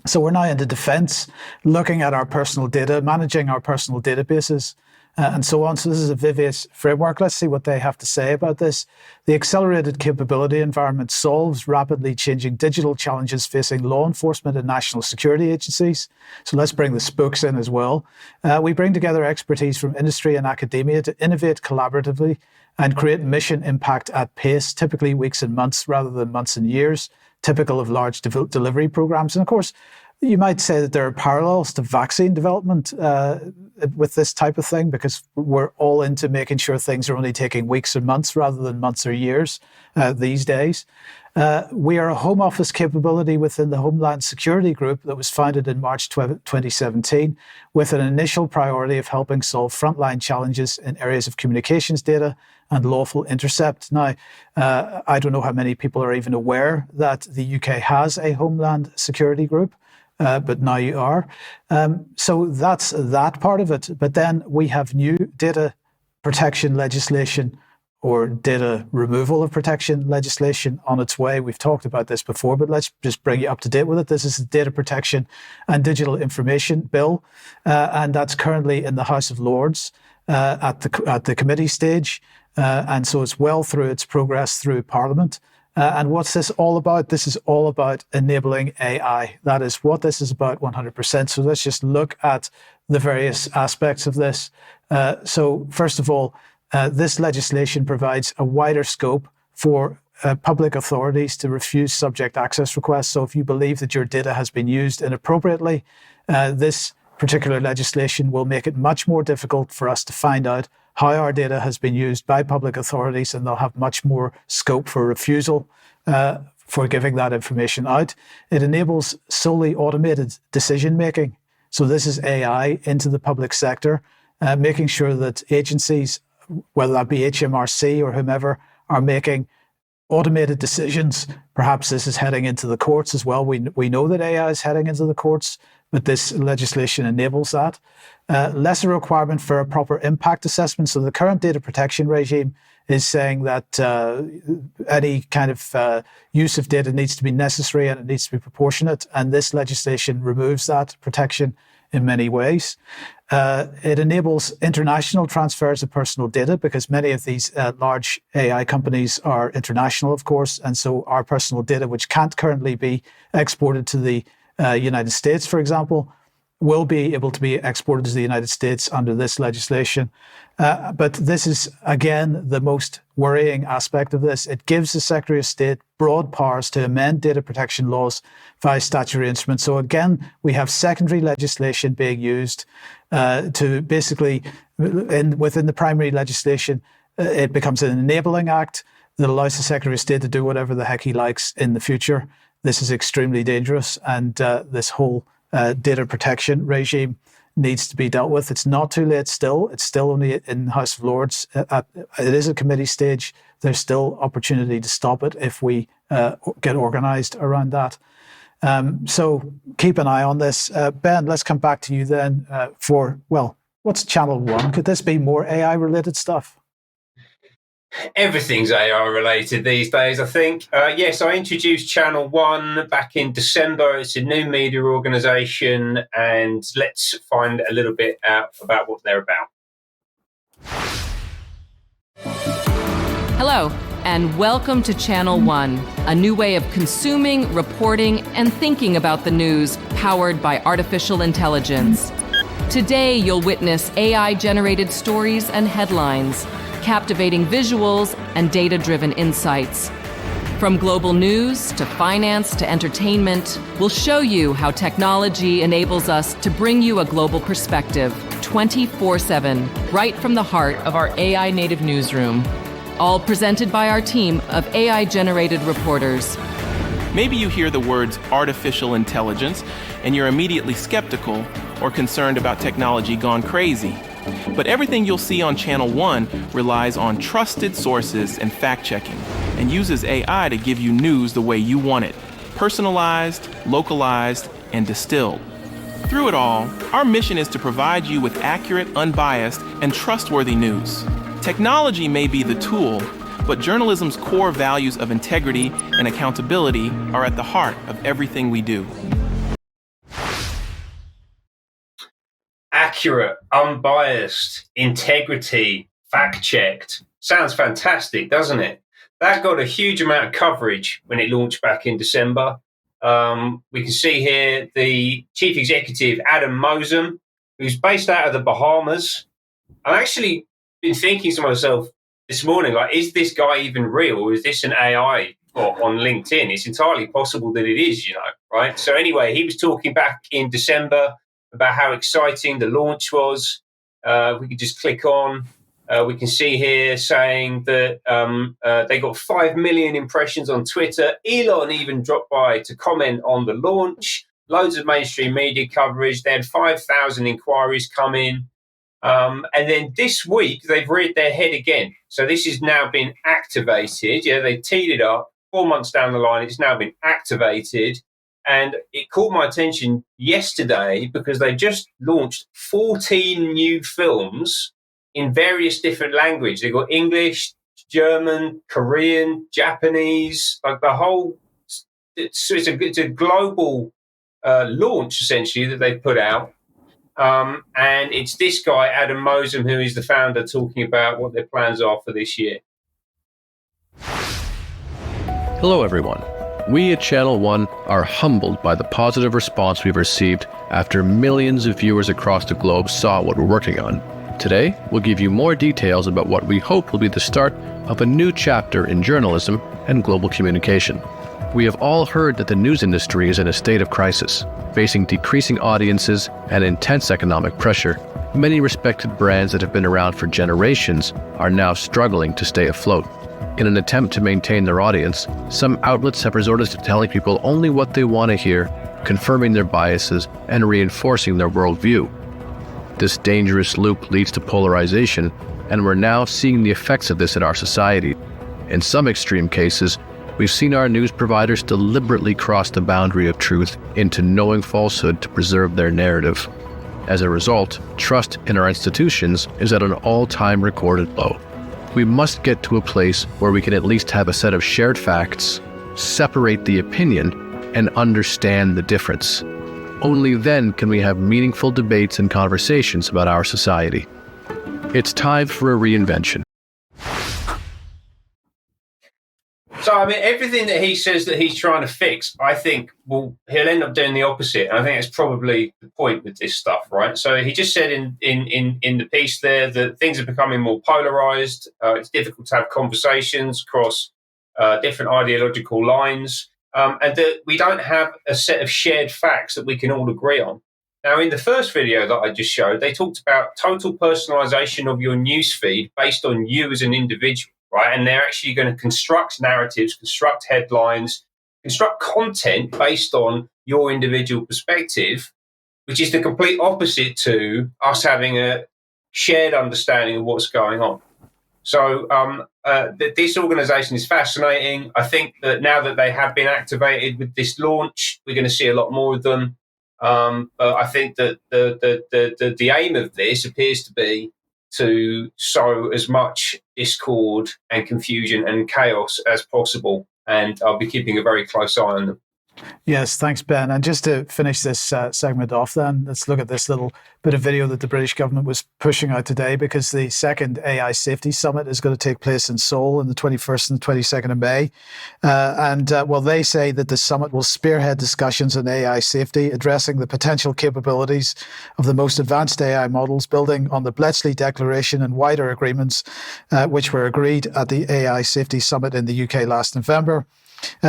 Speaker 1: So we're now into defence, looking at our personal data, managing our personal databases, and so on. So this is a Vivius framework. Let's see what they have to say about this. The Accelerated Capability Environment solves rapidly changing digital challenges facing law enforcement and national security agencies. So let's bring the spooks in as well. We bring together expertise from industry and academia to innovate collaboratively and create mission impact at pace, typically weeks and months rather than months and years, typical of large delivery programs. And of course, you might say that there are parallels to vaccine development with this type of thing, because we're all into making sure things are only taking weeks or months rather than months or years these days. We are a home office capability within the Homeland Security Group that was founded in March 2017 with an initial priority of helping solve frontline challenges in areas of communications data and lawful intercept. Now, I don't know how many people are even aware that the UK has a Homeland Security Group. But now you are. So that's that part of it. But then we have new data protection legislation or data removal of protection legislation on its way. We've talked about this before, but let's just bring you up to date with it. This is the Data Protection and Digital Information Bill, and that's currently in the House of Lords at the committee stage. And so it's well through its progress through Parliament. And what's this all about? This is all about enabling AI. That is what this is about 100%. So let's just look at the various aspects of this. So first of all, this legislation provides a wider scope for public authorities to refuse subject access requests. So if you believe that your data has been used inappropriately, this particular legislation will make it much more difficult for us to find out how our data has been used by public authorities, and they'll have much more scope for refusal for giving that information out. It enables solely automated decision making. So this is AI into the public sector, making sure that agencies, whether that be HMRC or whomever, are making automated decisions. Perhaps this is heading into the courts as well. We know that AI is heading into the courts, but this legislation enables that. Lesser requirement for a proper impact assessment. So the current data protection regime is saying that any kind of use of data needs to be necessary and it needs to be proportionate. And this legislation removes that protection in many ways. It enables international transfers of personal data because many of these large AI companies are international, of course. And so our personal data, which can't currently be exported to the United States, for example, will be able to be exported to the United States under this legislation. But this is, again, the most worrying aspect of this. It gives the Secretary of State broad powers to amend data protection laws via statutory instruments. So again, we have secondary legislation being used to basically, within the primary legislation, it becomes an enabling act that allows the Secretary of State to do whatever the heck he likes in the future. This is extremely dangerous, and this whole data protection regime needs to be dealt with. It's not too late still. It's still only in the House of Lords. It is a committee stage. There's still opportunity to stop it if we get organised around that. So keep an eye on this. Ben, let's come back to you then for, well, what's Channel 1? Could this be more AI-related stuff?
Speaker 4: Everything's AI related these days, I think. Yes, I introduced Channel 1 back in December. It's a new media organisation, and let's find a little bit out about what they're about.
Speaker 12: Hello, and welcome to Channel 1, a new way of consuming, reporting, and thinking about the news powered by artificial intelligence. Today, you'll witness AI-generated stories and headlines, captivating visuals, and data-driven insights. From global news to finance to entertainment, we'll show you how technology enables us to bring you a global perspective 24/7, right from the heart of our AI-native newsroom. All presented by our team of AI-generated reporters.
Speaker 13: Maybe you hear the words artificial intelligence and you're immediately skeptical or concerned about technology gone crazy. But everything you'll see on Channel 1 relies on trusted sources and fact-checking and uses AI to give you news the way you want it, personalized, localized, and distilled. Through it all, our mission is to provide you with accurate, unbiased, and trustworthy news. Technology may be the tool, but journalism's core values of integrity and accountability are at the heart of everything we do.
Speaker 4: Accurate, unbiased, integrity, fact-checked. Sounds fantastic, doesn't it? That got a huge amount of coverage when it launched back in December. We can see here the chief executive, Adam Mosum, who's based out of the Bahamas. I've actually been thinking to myself this morning, like, is this guy even real, or is this an AI bot on LinkedIn? It's entirely possible that it is, right? So anyway, he was talking back in December about how exciting the launch was. We could just click on. We can see here saying that they got 5 million impressions on Twitter. Elon even dropped by to comment on the launch. Loads of mainstream media coverage. They had 5,000 inquiries come in. And then this week, they've reared their head again. So this has now been activated. Yeah, they teed it up. 4 months down the line, it's now been activated. And it caught my attention yesterday because they just launched 14 new films in various different languages. They've got English, German, Korean, Japanese, like the whole. It's a global launch, essentially, that they've put out. And it's this guy, Adam Mosum, who is the founder, talking about what their plans are for this year.
Speaker 14: Hello, everyone. We at Channel 1 are humbled by the positive response we've received after millions of viewers across the globe saw what we're working on. Today, we'll give you more details about what we hope will be the start of a new chapter in journalism and global communication. We have all heard that the news industry is in a state of crisis, facing decreasing audiences and intense economic pressure. Many respected brands that have been around for generations are now struggling to stay afloat. In an attempt to maintain their audience, some outlets have resorted to telling people only what they want to hear, confirming their biases and reinforcing their worldview. This dangerous loop leads to polarization, and we're now seeing the effects of this in our society. In some extreme cases, we've seen our news providers deliberately cross the boundary of truth into knowing falsehood to preserve their narrative. As a result, trust in our institutions is at an all-time recorded low. We must get to a place where we can at least have a set of shared facts, separate the opinion, and understand the difference. Only then can we have meaningful debates and conversations about our society. It's time for a reinvention.
Speaker 4: So, I mean, everything that he says that he's trying to fix, I think he'll end up doing the opposite. And I think that's probably the point with this stuff, right? So he just said in the piece there that things are becoming more polarized. It's difficult to have conversations across different ideological lines. And that we don't have a set of shared facts that we can all agree on. Now, in the first video that I just showed, they talked about total personalization of your newsfeed based on you as an individual, right? And they're actually going to construct narratives, construct headlines, construct content based on your individual perspective, which is the complete opposite to us having a shared understanding of what's going on. So this organization is fascinating. I think that now that they have been activated with this launch, we're going to see a lot more of them. But I think that the aim of this appears to be to sow as much discord and confusion and chaos as possible. And I'll be keeping a very close eye on them.
Speaker 1: Yes, thanks, Ben. And just to finish this segment off then, let's look at this little bit of video that the British government was pushing out today, because the second AI Safety Summit is going to take place in Seoul on the 21st and the 22nd of May. Well, they say that the summit will spearhead discussions on AI safety, addressing the potential capabilities of the most advanced AI models, building on the Bletchley Declaration and wider agreements which were agreed at the AI Safety Summit in the UK last November.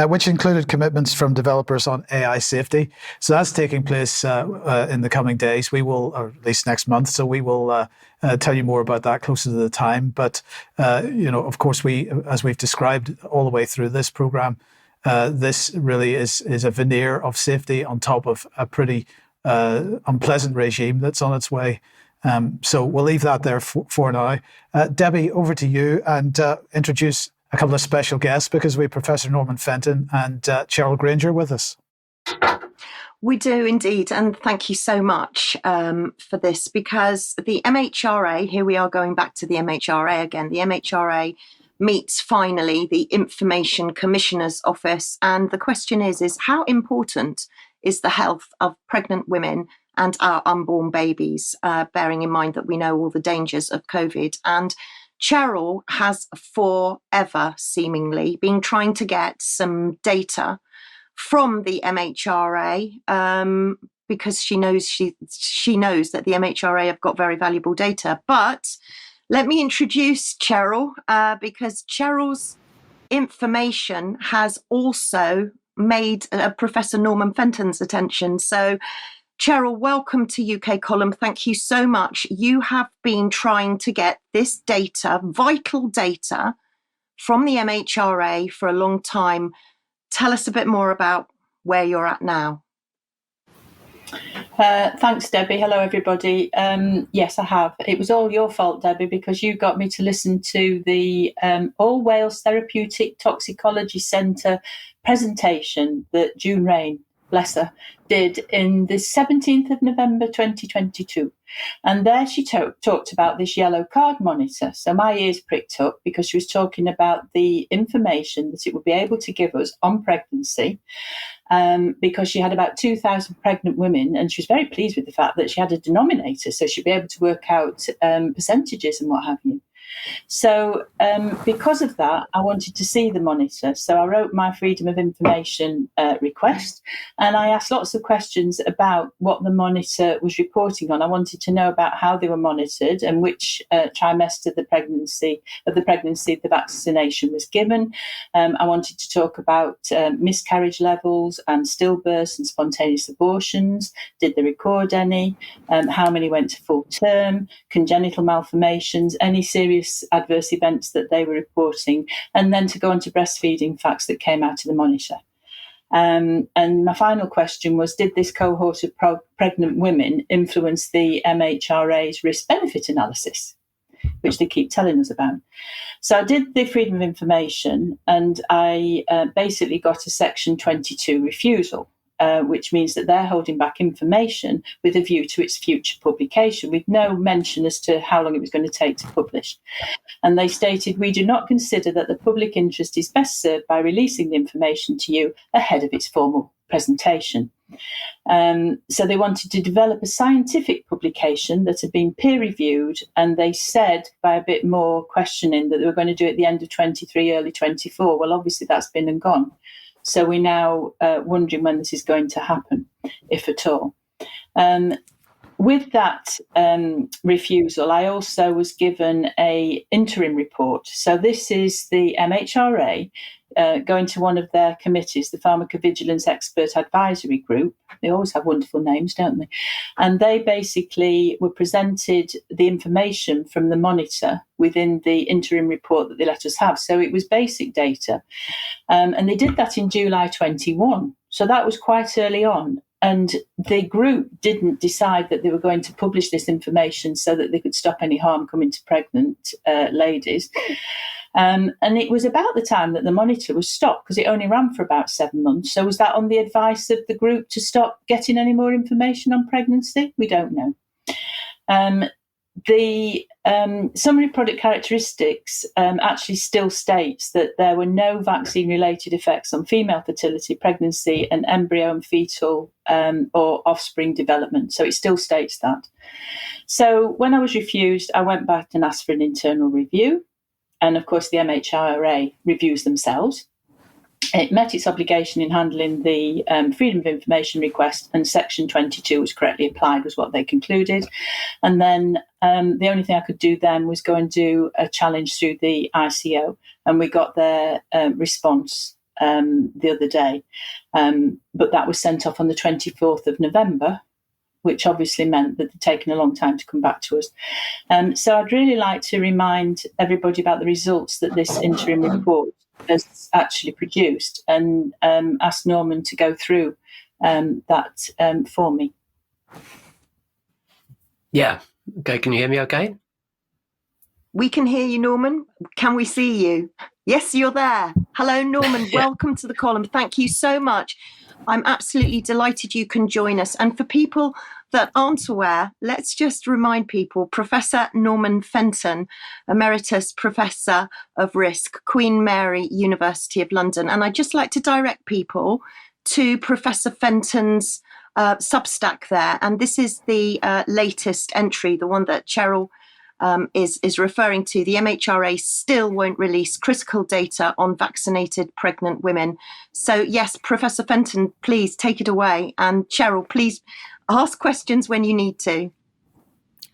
Speaker 1: Which included commitments from developers on AI safety. So that's taking place in the coming days. We will, or at least next month. So we will tell you more about that closer to the time. But, of course, as we've described all the way through this program, this really is a veneer of safety on top of a pretty unpleasant regime that's on its way. So we'll leave that there for now. Debbie, over to you, and introduce a couple of special guests, because we have Professor Norman Fenton and Cheryl Grainger with us.
Speaker 6: We do indeed, and thank you so much for this, because the MHRA, here we are going back to the MHRA again, the MHRA meets finally the Information Commissioner's Office, and the question is how important is the health of pregnant women and our unborn babies, bearing in mind that we know all the dangers of COVID. And Cheryl has forever, seemingly, been trying to get some data from the MHRA because she knows that the MHRA have got very valuable data. But let me introduce Cheryl because Cheryl's information has also made Professor Norman Fenton's attention. So Cheryl, welcome to UK Column. Thank you so much. You have been trying to get this data, vital data, from the MHRA for a long time. Tell us a bit more about where you're at now.
Speaker 15: Thanks, Debbie. Hello, everybody. Yes, I have. It was all your fault, Debbie, because you got me to listen to the All Wales Therapeutic Toxicology Centre presentation that June Rain, bless her, did in the 17th of November 2022. And there she talked about this yellow card monitor. So my ears pricked up because she was talking about the information that it would be able to give us on pregnancy, because she had about 2,000 pregnant women, and she was very pleased with the fact that she had a denominator, so she'd be able to work out percentages and what have you. So because of that, I wanted to see the monitor. So I wrote my Freedom of Information request, and I asked lots of questions about what the monitor was reporting on. I wanted to know about how they were monitored and which trimester of the pregnancy the vaccination was given. I wanted to talk about miscarriage levels and stillbirths and spontaneous abortions. Did they record any? How many went to full term? Congenital malformations? Any serious adverse events that they were reporting, and then to go on to breastfeeding facts that came out of the monitor. And my final question was, did this cohort of pregnant women influence the MHRA's risk-benefit analysis? which they keep telling us about. So I did the freedom of information, and I basically got a Section 22 refusal, which means that they're holding back information with a view to its future publication, with no mention as to how long it was going to take to publish. And they stated, "We do not consider that the public interest is best served by releasing the information to you ahead of its formal presentation." So they wanted to develop a scientific publication that had been peer-reviewed, and they said, by a bit more questioning, that they were going to do it at the end of 23, early 24. Well, obviously that's been and gone. So we're now wondering when this is going to happen, if at all. With that refusal, I also was given an interim report. So this is the MHRA going to one of their committees, the Pharmacovigilance Expert Advisory Group. They always have wonderful names, don't they? And they basically were presented the information from the monitor within the interim report that they let us have. So it was basic data. And they did that in July 21. So that was quite early on. And the group didn't decide that they were going to publish this information so that they could stop any harm coming to pregnant ladies. And it was about the time that the monitor was stopped, because it only ran for about 7 months. So was that on the advice of the group to stop getting any more information on pregnancy? We don't know. The summary product characteristics actually still states that there were no vaccine-related effects on female fertility, pregnancy, and embryo and fetal or offspring development. So it still states that. So when I was refused, I went back and asked for an internal review. And of course, the MHRA reviews themselves. It met its obligation in handling the freedom of information request, and Section 22 was correctly applied, was what they concluded. And then the only thing I could do then was go and do a challenge through the ICO, and we got their response the other day. But that was sent off on the 24th of November, which obviously meant that they'd taken a long time to come back to us. So I'd really like to remind everybody about the results that this interim report has actually produced, and ask Norman to go through that for me.
Speaker 16: Yeah. Okay. Can you hear me okay?
Speaker 6: We can hear you, Norman. Can we see you? Yes, you're there. Hello, Norman.
Speaker 16: Yeah.
Speaker 6: Welcome to the column. Thank you so much. I'm absolutely delighted you can join us. And for people that aren't aware, let's just remind people, Professor Norman Fenton, Emeritus Professor of Risk, Queen Mary University of London. And I'd just like to direct people to Professor Fenton's Substack there. And this is the latest entry, the one that Cheryl is referring to. The MHRA still won't release critical data on vaccinated pregnant women. So yes, Professor Fenton, please take it away. And Cheryl, please ask questions when you need to.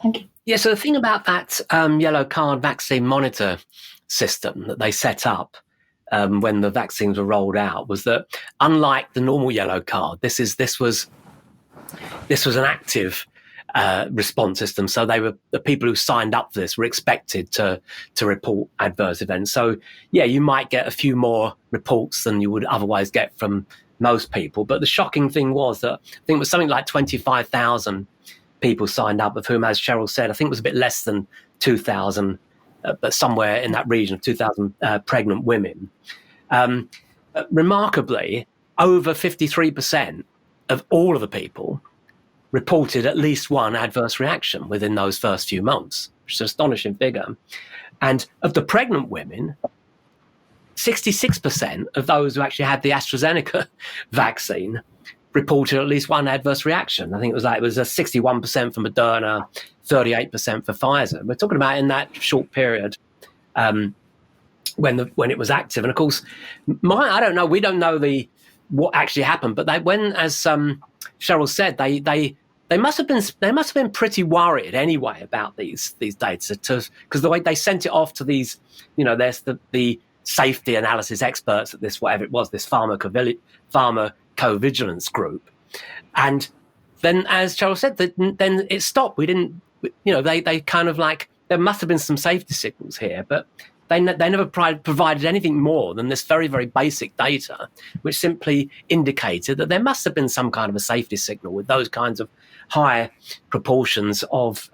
Speaker 15: Thank you.
Speaker 16: Yeah, so the thing about that yellow card vaccine monitor system that they set up when the vaccines were rolled out was that, unlike the normal yellow card, this was an active response system. So the people who signed up for this were expected to report adverse events. So yeah, you might get a few more reports than you would otherwise get from most people. But the shocking thing was that I think it was something like 25,000 people signed up, of whom, as Cheryl said, I think it was a bit less than 2,000, but somewhere in that region of 2,000 pregnant women. Remarkably, over 53% of all of the people reported at least one adverse reaction within those first few months, which is an astonishing figure. And of the pregnant women, 66% of those who actually had the AstraZeneca vaccine reported at least one adverse reaction. I think it was a 61% for Moderna, 38% for Pfizer. We're talking about in that short period when it was active. And of course, I don't know. We don't know what actually happened. But as Cheryl said, they must have been pretty worried anyway about these data, because the way they sent it off to these, there's the safety analysis experts at this, whatever it was, this pharmacovigilance group. And then, as Cheryl said, then it stopped. We didn't, they kind of there must have been some safety signals here, but they never provided anything more than this very, very basic data, which simply indicated that there must have been some kind of a safety signal with those kinds of high proportions of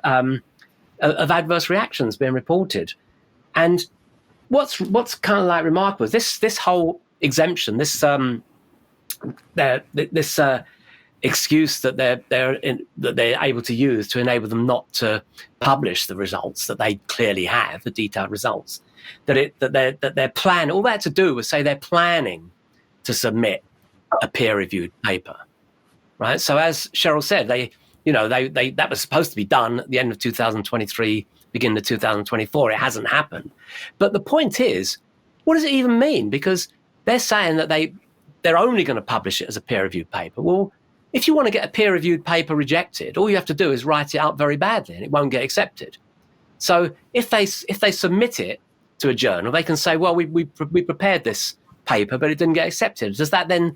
Speaker 16: of adverse reactions being reported. And what's kind of like remarkable is this whole exemption, this excuse that they're able to use to enable them not to publish the results that they clearly have, the detailed results, that they're planning. All they had to do was say they're planning to submit a peer-reviewed paper, right? So as Cheryl said, they that was supposed to be done at the end of 2023, beginning of 2024. It hasn't happened. But the point is, what does it even mean? Because they're saying that they're only going to publish it as a peer-reviewed paper. Well, if you want to get a peer-reviewed paper rejected, all you have to do is write it out very badly and it won't get accepted. So if they submit it to a journal, they can say, well, we prepared this paper, but it didn't get accepted. Does that then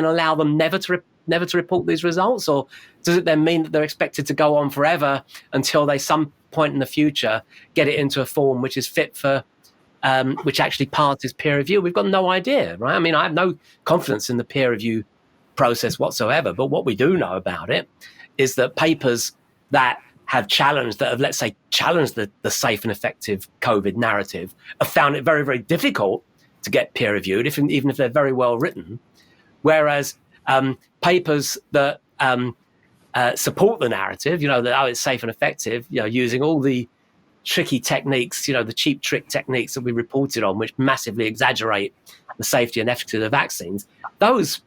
Speaker 16: allow them never to report these results, or does it then mean that they're expected to go on forever until they some point in the future get it into a form which is fit for which actually passes peer review? We've got no idea, right? I mean, I have no confidence in the peer review process whatsoever, but what we do know about it is that papers that have challenged the safe and effective COVID narrative have found it very, very difficult to get peer reviewed, even if they're very well written, whereas papers that support the narrative, that it's safe and effective, using all the tricky techniques, the cheap trick techniques that we reported on, which massively exaggerate the safety and efficacy of the vaccines, those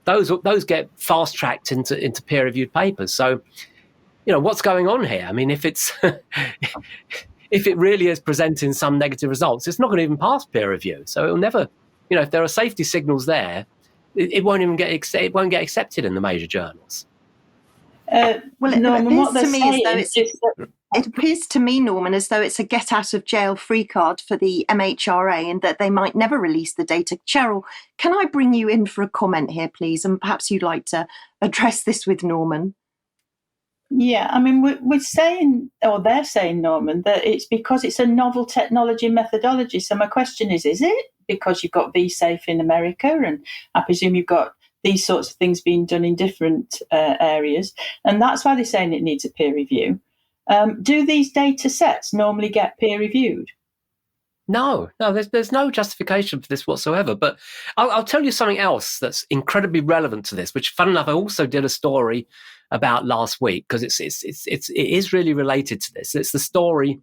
Speaker 16: get fast tracked into peer reviewed papers. So, what's going on here? I mean, if it's if it really is presenting some negative results, it's not going to even pass peer review. So it'll never, if there are safety signals there, it won't even get accepted in the major journals.
Speaker 6: Well, it appears to me, Norman, as though it's a get out of jail free card for the MHRA and that they might never release the data. Cheryl, can I bring you in for a comment here, please? And perhaps you'd like to address this with Norman.
Speaker 15: Yeah, I mean, we're saying, or they're saying, Norman, that it's because it's a novel technology methodology. So my question is it because you've got V-Safe in America, and I presume you've got these sorts of things being done in different areas, and that's why they're saying it needs a peer review. Do these data sets normally get peer reviewed?
Speaker 16: No, there's no justification for this whatsoever. But I'll tell you something else that's incredibly relevant to this, which, fun enough, I also did a story about last week, because it is really related to this. It's the story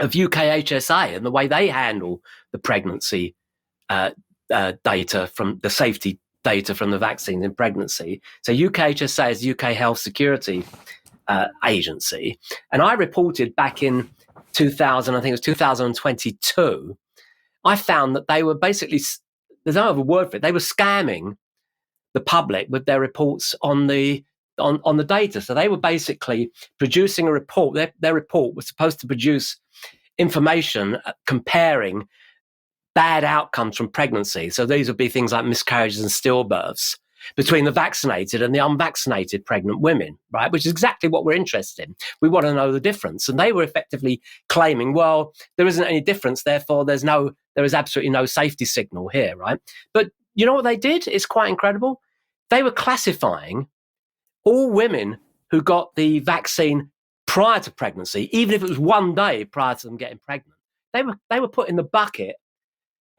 Speaker 16: of UKHSA and the way they handle the pregnancy data from the safety data from the vaccines in pregnancy. So UKHSA is UK Health Security Agency, and I reported back in 2022, I found that they were basically, there's no other word for it, they were scamming the public with their reports on the data. So they were basically producing a report. Their report was supposed to produce information comparing bad outcomes from pregnancy. So these would be things like miscarriages and stillbirths between the vaccinated and the unvaccinated pregnant women, right? Which is exactly what we're interested in. We want to know the difference. And they were effectively claiming, well, there isn't any difference, therefore there is absolutely no safety signal here, right? But you know what they did? It's quite incredible. They were classifying all women who got the vaccine prior to pregnancy, even if it was one day prior to them getting pregnant. They were put in the bucket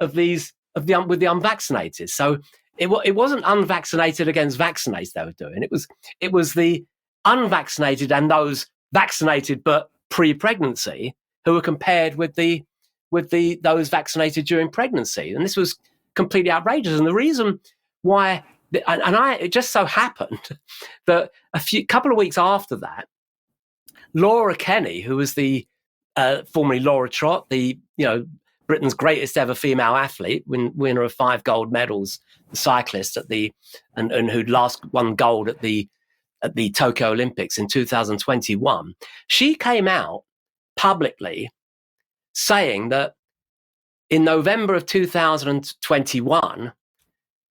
Speaker 16: of with the unvaccinated. So it wasn't unvaccinated against vaccinated they were doing. It was the unvaccinated and those vaccinated but pre-pregnancy who were compared with those vaccinated during pregnancy. And this was completely outrageous. And the reason why, it just so happened that couple of weeks after that, Laura Kenny, who was the formerly Laura Trott, the Britain's greatest ever female athlete, winner of 5 gold medals, the cyclist and who'd last won gold at the Tokyo Olympics in 2021, she came out publicly saying that in November of 2021,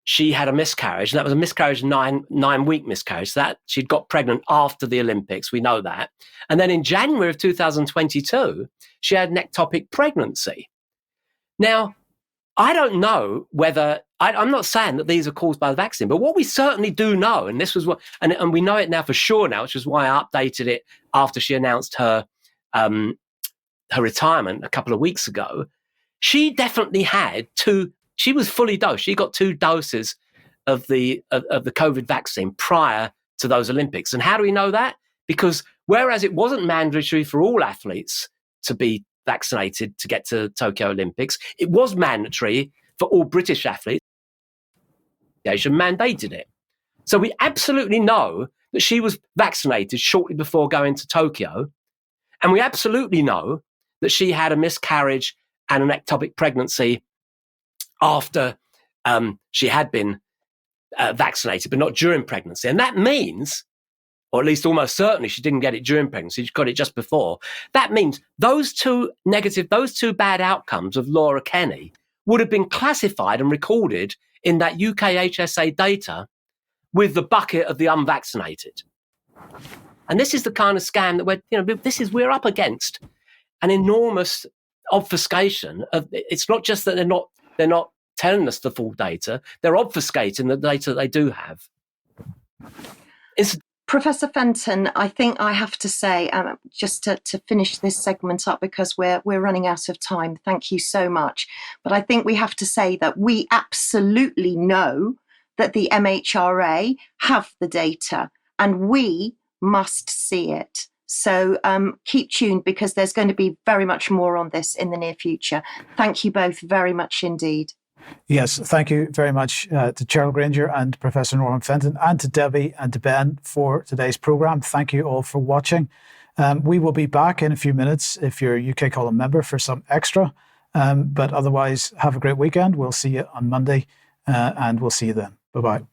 Speaker 16: she had a miscarriage, and that was a miscarriage, 9-week miscarriage. So that she'd got pregnant after the Olympics, we know that. And then in January of 2022, she had an ectopic pregnancy. Now, I don't know whether, I'm not saying that these are caused by the vaccine, but what we certainly do know, and this was what, and we know it now for sure now, which is why I updated it after she announced her her retirement a couple of weeks ago, she definitely had she was fully dosed. She got 2 doses of the COVID vaccine prior to those Olympics. And how do we know that? Because whereas it wasn't mandatory for all athletes to be vaccinated to get to Tokyo Olympics, it was mandatory for all British athletes. The association mandated it. So we absolutely know that she was vaccinated shortly before going to Tokyo. And we absolutely know that she had a miscarriage and an ectopic pregnancy after she had been vaccinated, but not during pregnancy. And that means, or at least almost certainly she didn't get it during pregnancy, she got it just before. That means those two bad outcomes of Laura Kenny would have been classified and recorded in that UK HSA data with the bucket of the unvaccinated. And this is the kind of scam that we're up against an enormous obfuscation of. It's not just that they're not telling us the full data, they're obfuscating the data they do have.
Speaker 6: Professor Fenton, I think I have to say, just to finish this segment up, because we're running out of time. Thank you so much. But I think we have to say that we absolutely know that the MHRA have the data and we must see it. So keep tuned, because there's going to be very much more on this in the near future. Thank you both very much indeed.
Speaker 1: Yes, thank you very much to Cheryl Grainger and Professor Norman Fenton, and to Debbie and to Ben for today's programme. Thank you all for watching. We will be back in a few minutes if you're a UK Column member for some extra. But otherwise, have a great weekend. We'll see you on Monday and we'll see you then. Bye-bye.